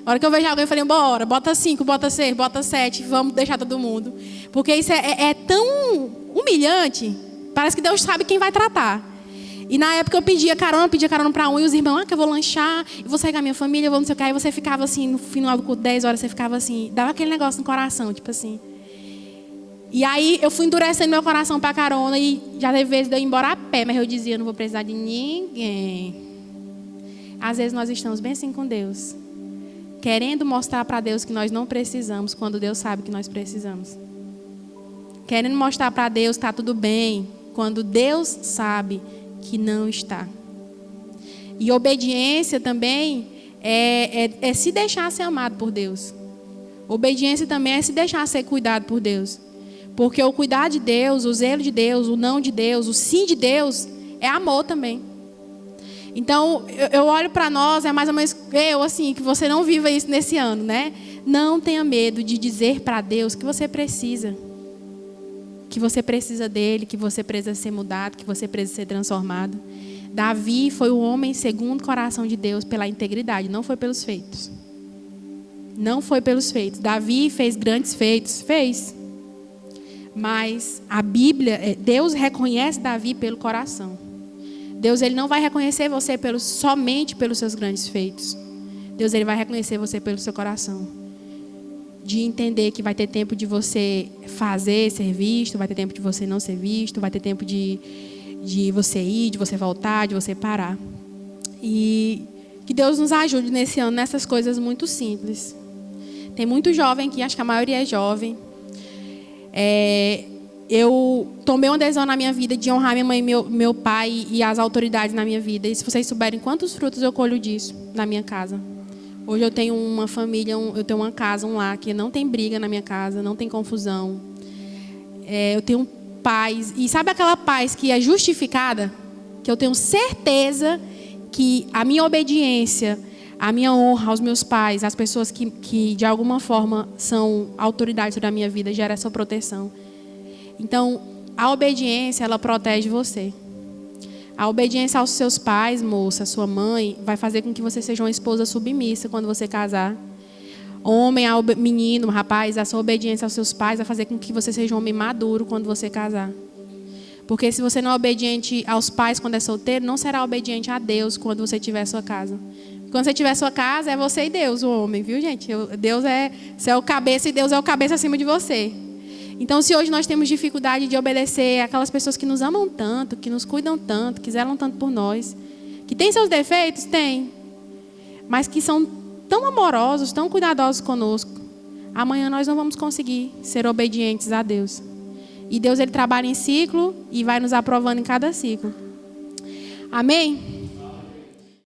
na hora que eu vejo alguém, eu falei, bora, bota 5, bota 6, bota 7, vamos deixar todo mundo. Porque isso é tão humilhante. Parece que Deus sabe quem vai tratar. E na época eu pedia carona para um, e os irmãos, que eu vou lanchar, eu vou sair com a minha família, eu vou não sei o que. Aí você ficava assim, no final do culto, 10 horas, você ficava assim, dava aquele negócio no coração, tipo assim. E aí eu fui endurecendo meu coração para carona e já teve vezes de eu ir embora a pé, mas eu dizia, não vou precisar de ninguém. Às vezes nós estamos bem assim com Deus, querendo mostrar para Deus que nós não precisamos, quando Deus sabe que nós precisamos. Querendo mostrar para Deus que está tudo bem, quando Deus sabe que não está. E obediência também é se deixar ser amado por Deus. Obediência também é se deixar ser cuidado por Deus. Porque o cuidar de Deus, o zelo de Deus, o não de Deus, o sim de Deus, é amor também. Então, eu olho para nós, é mais ou menos que você não viva isso nesse ano, né? Não tenha medo de dizer para Deus que você precisa. Que você precisa dele, que você precisa ser mudado, que você precisa ser transformado. Davi foi o homem segundo o coração de Deus pela integridade, não foi pelos feitos. Não foi pelos feitos. Davi fez grandes feitos, fez. Mas a Bíblia, Deus reconhece Davi pelo coração. Deus, ele não vai reconhecer você somente pelos seus grandes feitos. Deus, ele vai reconhecer você pelo seu coração. De entender que vai ter tempo de você fazer, ser visto, vai ter tempo de você não ser visto, vai ter tempo de você ir, de você voltar, de você parar. E que Deus nos ajude nesse ano nessas coisas muito simples. Tem muito jovem aqui, acho que a maioria é jovem. Eu tomei uma decisão na minha vida de honrar minha mãe, meu pai e as autoridades na minha vida. E se vocês souberem quantos frutos eu colho disso na minha casa. Hoje eu tenho uma família, eu tenho uma casa, um lar, que não tem briga na minha casa, não tem confusão. Eu tenho paz. E sabe aquela paz que é justificada? que eu tenho certeza que a minha obediência, a minha honra aos meus pais, às pessoas que de alguma forma são autoridades sobre a minha vida, gera essa proteção. Então, a obediência, ela protege você. A obediência aos seus pais, moça, sua mãe, vai fazer com que você seja uma esposa submissa quando você casar. Homem, menino, rapaz, a sua obediência aos seus pais vai fazer com que você seja um homem maduro quando você casar. Porque se você não é obediente aos pais quando é solteiro, não será obediente a Deus quando você tiver sua casa. Quando você tiver sua casa, é você e Deus, o homem, viu, gente? Você é o cabeça e Deus é o cabeça acima de você. Então, se hoje nós temos dificuldade de obedecer aquelas pessoas que nos amam tanto, que nos cuidam tanto, que zelam tanto por nós, que têm seus defeitos? Tem. Mas que são tão amorosos, tão cuidadosos conosco, amanhã nós não vamos conseguir ser obedientes a Deus. E Deus, ele trabalha em ciclo e vai nos aprovando em cada ciclo. Amém?